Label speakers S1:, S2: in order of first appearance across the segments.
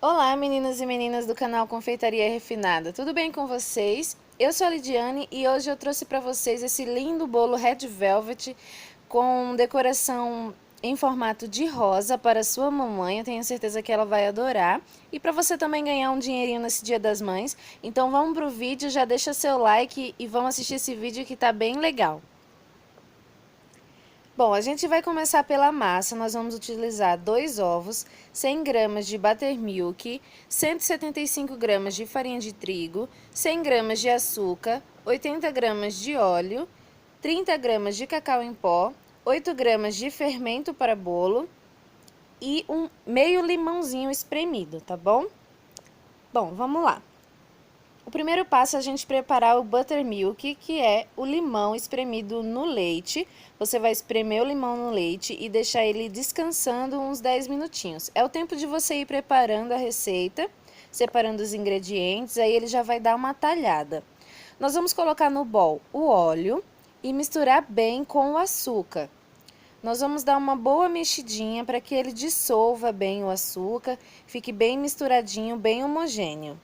S1: Olá, meninas e meninas do canal Confeitaria Refinada, tudo bem com vocês? Eu sou a Lidiane e hoje eu trouxe para vocês esse lindo bolo Red Velvet com decoração em formato de rosa para sua mamãe. Eu tenho certeza que ela vai adorar. E para você também ganhar um dinheirinho nesse Dia das Mães. Então vamos pro vídeo, já deixa seu like e vamos assistir esse vídeo que tá bem legal. Bom, a gente vai começar pela massa. Nós vamos utilizar 2 ovos, 100 gramas de buttermilk, 175 gramas de farinha de trigo, 100 gramas de açúcar, 80 gramas de óleo, 30 gramas de cacau em pó, 8 gramas de fermento para bolo e meio limãozinho espremido, tá bom? Bom, vamos lá. O primeiro passo é a gente preparar o buttermilk, que é o limão espremido no leite. Você vai espremer o limão no leite e deixar ele descansando uns 10 minutinhos. É o tempo de você ir preparando a receita, separando os ingredientes, aí ele já vai dar uma talhada. Nós vamos colocar no bowl o óleo e misturar bem com o açúcar. Nós vamos dar uma boa mexidinha para que ele dissolva bem o açúcar, fique bem misturadinho, bem homogêneo.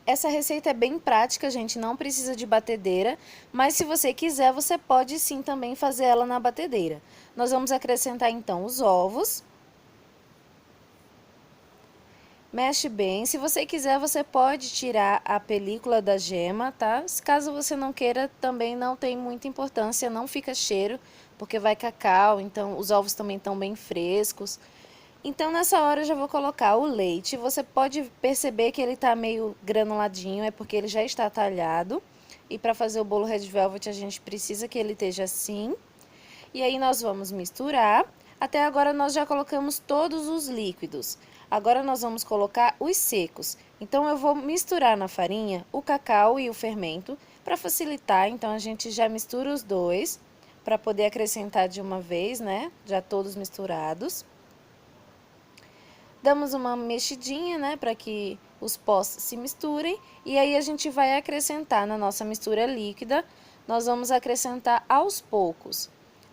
S1: Essa receita é bem prática, gente, não precisa de batedeira, mas se você quiser, você pode sim também fazer ela na batedeira. Nós vamos acrescentar então os ovos. Mexe bem, se você quiser, você pode tirar a película da gema, tá? Caso você não queira, também não tem muita importância, não fica cheiro, porque vai cacau, então os ovos também estão bem frescos. Então, nessa hora eu já vou colocar o leite. Você pode perceber que ele tá meio granuladinho, é porque ele já está talhado. E para fazer o bolo Red Velvet, a gente precisa que ele esteja assim. E aí nós vamos misturar. Até agora nós já colocamos todos os líquidos. Agora nós vamos colocar os secos. Então eu vou misturar na farinha o cacau e o fermento para facilitar. Então a gente já mistura os dois para poder acrescentar de uma vez, né? Já todos misturados. Damos uma mexidinha, né, para que os pós se misturem. E aí a gente vai acrescentar na nossa mistura líquida, nós vamos acrescentar aos poucos.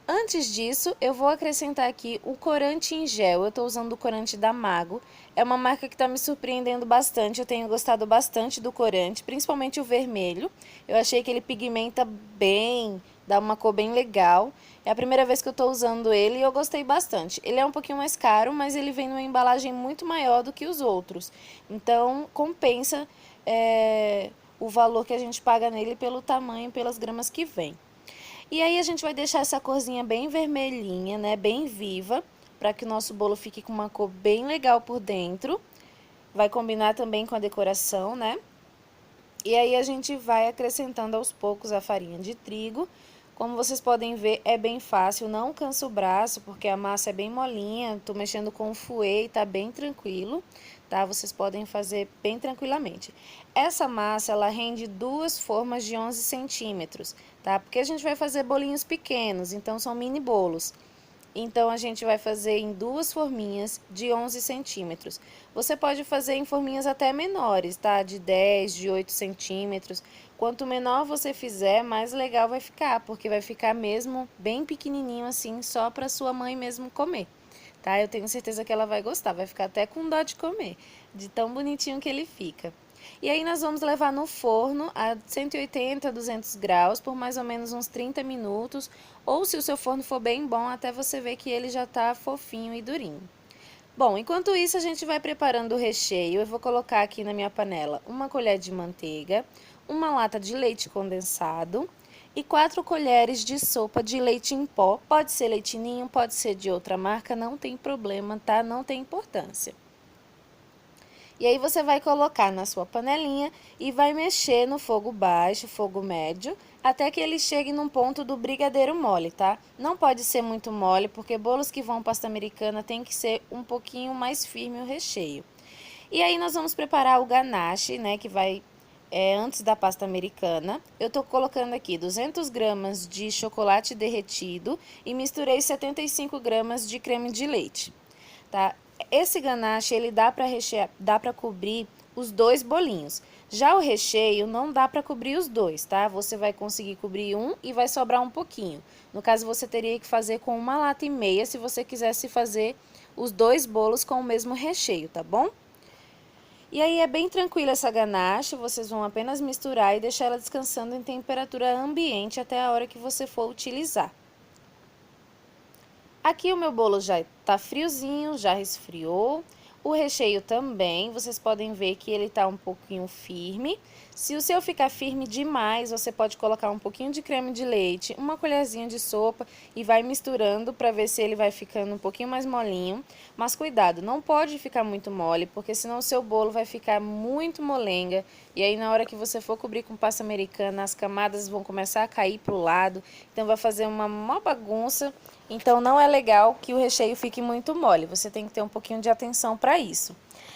S1: Antes disso, eu vou acrescentar aqui o corante em gel. Eu estou usando o corante da Mago. É uma marca que está me surpreendendo bastante. Eu tenho gostado bastante do corante, principalmente o vermelho. Eu achei que ele pigmenta bem, dá uma cor bem legal. É a primeira vez que eu estou usando ele e eu gostei bastante. Ele é um pouquinho mais caro, mas ele vem numa embalagem muito maior do que os outros. Então, compensa o valor que a gente paga nele pelo tamanho, pelas gramas que vem. E aí a gente vai deixar essa corzinha bem vermelhinha, né, bem viva, para que o nosso bolo fique com uma cor bem legal por dentro. Vai combinar também com a decoração, né? E aí a gente vai acrescentando aos poucos a farinha de trigo. Como vocês podem ver, é bem fácil, não cansa o braço, porque a massa é bem molinha. Tô mexendo com o fouet e tá bem tranquilo, tá? Vocês podem fazer bem tranquilamente. Essa massa, ela rende 2 formas de 11 centímetros, tá? Porque a gente vai fazer bolinhos pequenos, então são mini bolos. Então, a gente vai fazer em 2 forminhas de 11 centímetros. Você pode fazer em forminhas até menores, tá? De 10, de 8 centímetros. Quanto menor você fizer, mais legal vai ficar, porque vai ficar mesmo bem pequenininho assim, só para sua mãe mesmo comer, tá? Eu tenho certeza que ela vai gostar, vai ficar até com dó de comer, de tão bonitinho que ele fica. E aí nós vamos levar no forno a 180, 200 graus por mais ou menos uns 30 minutos, ou se o seu forno for bem bom, até você ver que ele já tá fofinho e durinho. Bom, enquanto isso a gente vai preparando o recheio. Eu vou colocar aqui na minha panela uma colher de manteiga, uma lata de leite condensado e 4 colheres de sopa de leite em pó. Pode ser leite ninho, pode ser de outra marca, não tem problema, tá? Não tem importância. E aí você vai colocar na sua panelinha e vai mexer no fogo baixo, fogo médio, até que ele chegue num ponto do brigadeiro mole, tá? Não pode ser muito mole, porque bolos que vão pasta americana tem que ser um pouquinho mais firme o recheio. E aí nós vamos preparar o ganache, né, que vai antes da pasta americana. Eu tô colocando aqui 200 gramas de chocolate derretido e misturei 75 gramas de creme de leite, tá? Esse ganache, ele dá para rechear, dá para cobrir os 2 bolinhos. Já o recheio não dá para cobrir os 2, tá? Você vai conseguir cobrir um e vai sobrar um pouquinho. No caso, você teria que fazer com 1,5 latas se você quisesse fazer os dois bolos com o mesmo recheio, tá bom? E aí é bem tranquila essa ganache, vocês vão apenas misturar e deixar ela descansando em temperatura ambiente até a hora que você for utilizar. Aqui o meu bolo já tá friozinho, já resfriou. O recheio também, vocês podem ver que ele tá um pouquinho firme. Se o seu ficar firme demais, você pode colocar um pouquinho de creme de leite, uma colherzinha de sopa e vai misturando para ver se ele vai ficando um pouquinho mais molinho. Mas cuidado, não pode ficar muito mole, porque senão o seu bolo vai ficar muito molenga. E aí na hora que você for cobrir com pasta americana, as camadas vão começar a cair pro lado. Então vai fazer uma mó bagunça. Então não é legal que o recheio fique muito mole, você tem que ter um pouquinho de atenção para isso.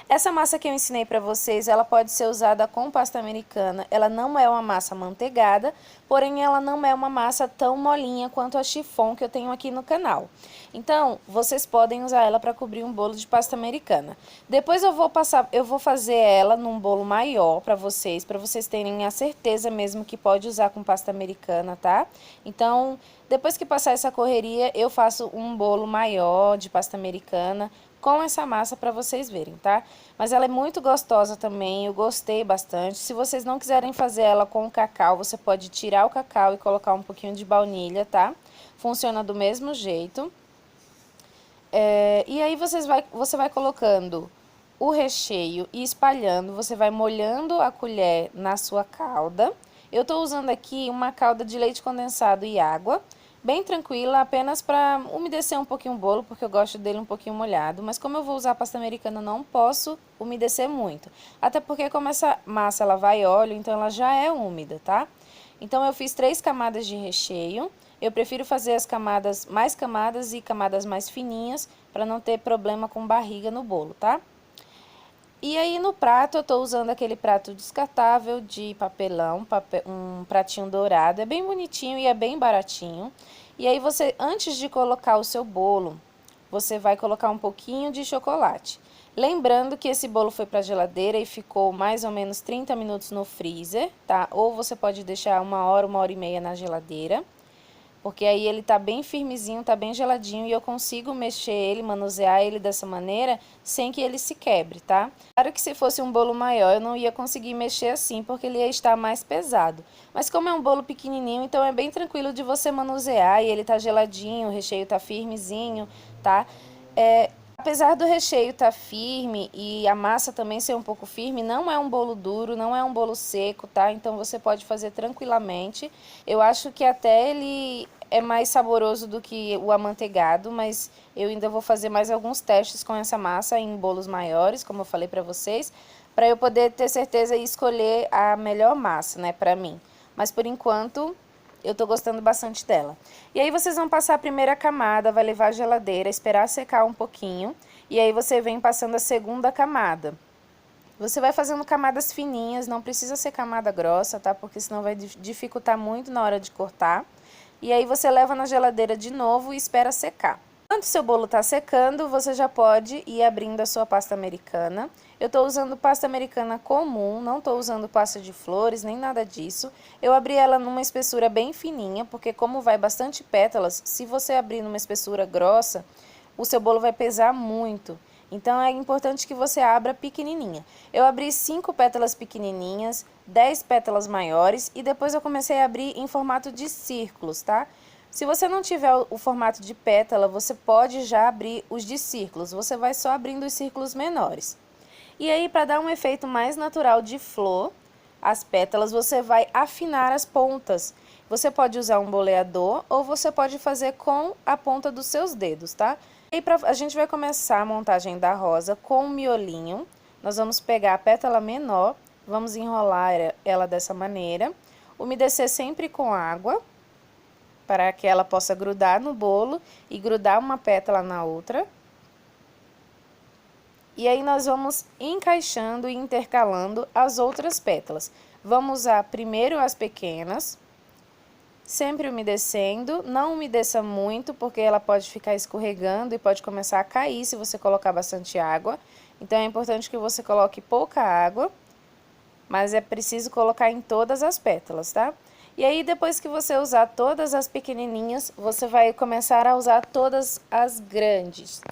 S1: Essa massa que eu ensinei para vocês, ela pode ser usada com pasta americana, ela não é uma massa manteigada, porém ela não é uma massa tão molinha quanto a chiffon que eu tenho aqui no canal. Então, vocês podem usar ela para cobrir um bolo de pasta americana. Depois eu vou fazer ela num bolo maior para vocês terem a certeza mesmo que pode usar com pasta americana, tá? Então, depois que passar essa correria, eu faço um bolo maior de pasta americana com essa massa para vocês verem, tá? Mas ela é muito gostosa também, eu gostei bastante. Se vocês não quiserem fazer ela com o cacau, você pode tirar o cacau e colocar um pouquinho de baunilha, tá? Funciona do mesmo jeito. E aí você vai colocando o recheio e espalhando, você vai molhando a colher na sua calda. Eu tô usando aqui uma calda de leite condensado e água, bem tranquila, apenas para umedecer um pouquinho o bolo, porque eu gosto dele um pouquinho molhado. Mas como eu vou usar pasta americana, não posso umedecer muito. Até porque como essa massa ela vai óleo, então ela já é úmida, tá? Então eu fiz 3 camadas de recheio. Eu prefiro fazer as mais camadas e camadas mais fininhas, para não ter problema com barriga no bolo, tá? E aí no prato eu tô usando aquele prato descartável de papelão, um pratinho dourado, é bem bonitinho e é bem baratinho. E aí você, antes de colocar o seu bolo, você vai colocar um pouquinho de chocolate. Lembrando que esse bolo foi para a geladeira e ficou mais ou menos 30 minutos no freezer, tá? Ou você pode deixar 1 hora e meia na geladeira. Porque aí ele tá bem firmezinho, tá bem geladinho e eu consigo mexer ele, manusear ele dessa maneira sem que ele se quebre, tá? Claro que se fosse um bolo maior eu não ia conseguir mexer assim, porque ele ia estar mais pesado. Mas como é um bolo pequenininho, então é bem tranquilo de você manusear e ele tá geladinho, o recheio tá firmezinho, tá? Apesar do recheio estar firme e a massa também ser um pouco firme, não é um bolo duro, não é um bolo seco, tá? Então você pode fazer tranquilamente. Eu acho que até ele é mais saboroso do que o amanteigado, mas eu ainda vou fazer mais alguns testes com essa massa em bolos maiores, como eu falei pra vocês, para eu poder ter certeza e escolher a melhor massa, né, pra mim. Mas por enquanto eu tô gostando bastante dela. E aí vocês vão passar a primeira camada, vai levar à geladeira, esperar secar um pouquinho. E aí você vem passando a segunda camada. Você vai fazendo camadas fininhas, não precisa ser camada grossa, tá? Porque senão vai dificultar muito na hora de cortar. E aí você leva na geladeira de novo e espera secar. Enquanto seu bolo tá secando, você já pode ir abrindo a sua pasta americana. Eu tô usando pasta americana comum, não tô usando pasta de flores, nem nada disso. Eu abri ela numa espessura bem fininha, porque como vai bastante pétalas, se você abrir numa espessura grossa, o seu bolo vai pesar muito. Então é importante que você abra pequenininha. Eu abri 5 pétalas pequenininhas, 10 pétalas maiores e depois eu comecei a abrir em formato de círculos, tá? Se você não tiver o formato de pétala, você pode já abrir os de círculos, você vai só abrindo os círculos menores. E aí, para dar um efeito mais natural de flor, as pétalas, você vai afinar as pontas. Você pode usar um boleador ou você pode fazer com a ponta dos seus dedos, tá? E aí, a gente vai começar a montagem da rosa com o miolinho. Nós vamos pegar a pétala menor, vamos enrolar ela dessa maneira, umedecer sempre com água, para que ela possa grudar no bolo e grudar uma pétala na outra. E aí nós vamos encaixando e intercalando as outras pétalas. Vamos usar primeiro as pequenas, sempre umedecendo, não umedeça muito porque ela pode ficar escorregando e pode começar a cair se você colocar bastante água. Então é importante que você coloque pouca água, mas é preciso colocar em todas as pétalas, tá? E aí, depois que você usar todas as pequenininhas, você vai começar a usar todas as grandes.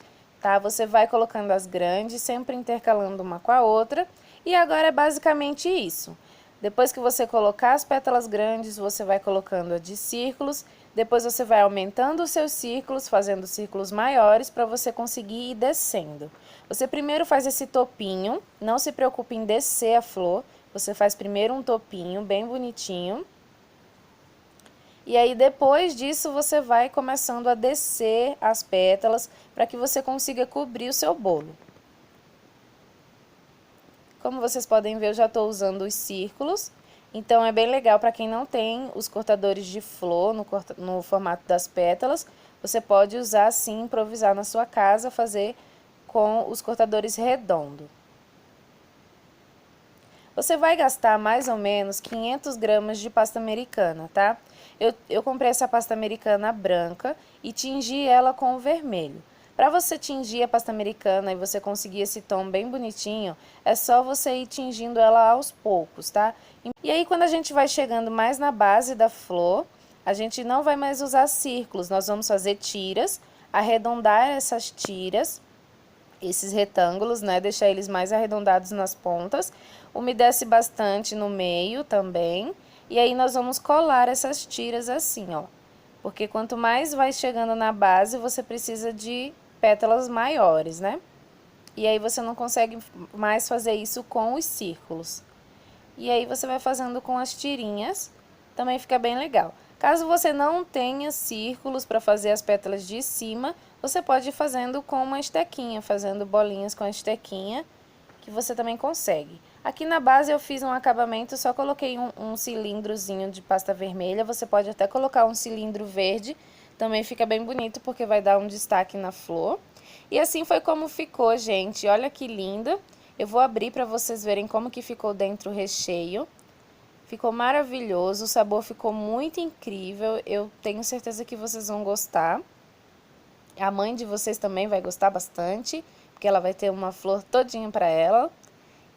S1: tá? Você vai colocando as grandes, sempre intercalando uma com a outra. E agora é basicamente isso. Depois que você colocar as pétalas grandes, você vai colocando a de círculos. Depois você vai aumentando os seus círculos, fazendo círculos maiores para você conseguir ir descendo. Você primeiro faz esse topinho, não se preocupe em descer a flor. Você faz primeiro um topinho bem bonitinho. E aí depois disso você vai começando a descer as pétalas para que você consiga cobrir o seu bolo. Como vocês podem ver, eu já estou usando os círculos, então é bem legal para quem não tem os cortadores de flor no formato das pétalas, você pode usar assim, improvisar na sua casa, fazer com os cortadores redondos. Você vai gastar mais ou menos 500 gramas de pasta americana, tá? Eu comprei essa pasta americana branca e tingi ela com o vermelho. Para você tingir a pasta americana e você conseguir esse tom bem bonitinho, é só você ir tingindo ela aos poucos, tá? E aí quando a gente vai chegando mais na base da flor, a gente não vai mais usar círculos, nós vamos fazer tiras, arredondar essas tiras, esses retângulos, né? Deixar eles mais arredondados nas pontas, umedece bastante no meio também, e aí nós vamos colar essas tiras assim, ó. Porque quanto mais vai chegando na base, você precisa de pétalas maiores, né? E aí você não consegue mais fazer isso com os círculos. E aí você vai fazendo com as tirinhas, também fica bem legal. Caso você não tenha círculos para fazer as pétalas de cima, você pode ir fazendo com uma estequinha, fazendo bolinhas com a estequinha, que você também consegue. Aqui na base eu fiz um acabamento, só coloquei um cilindrozinho de pasta vermelha, você pode até colocar um cilindro verde, também fica bem bonito porque vai dar um destaque na flor. E assim foi como ficou, gente, olha que linda. Eu vou abrir para vocês verem como que ficou dentro o recheio. Ficou maravilhoso, o sabor ficou muito incrível, eu tenho certeza que vocês vão gostar. A mãe de vocês também vai gostar bastante, porque ela vai ter uma flor todinha para ela.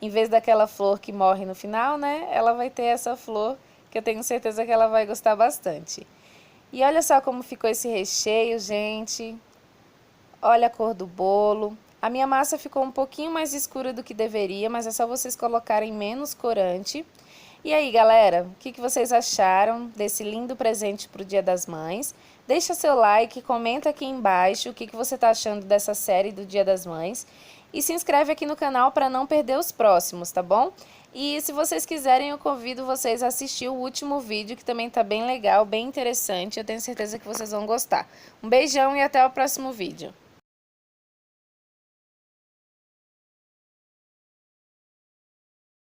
S1: Em vez daquela flor que morre no final, né? Ela vai ter essa flor que eu tenho certeza que ela vai gostar bastante. E olha só como ficou esse recheio, gente. Olha a cor do bolo. A minha massa ficou um pouquinho mais escura do que deveria, mas é só vocês colocarem menos corante. E aí, galera, o que vocês acharam desse lindo presente para o Dia das Mães? Deixa seu like, comenta aqui embaixo o que você está achando dessa série do Dia das Mães. E se inscreve aqui no canal para não perder os próximos, tá bom? E se vocês quiserem, eu convido vocês a assistir o último vídeo, que também tá bem legal, bem interessante. Eu tenho certeza que vocês vão gostar. Um beijão e até o próximo vídeo.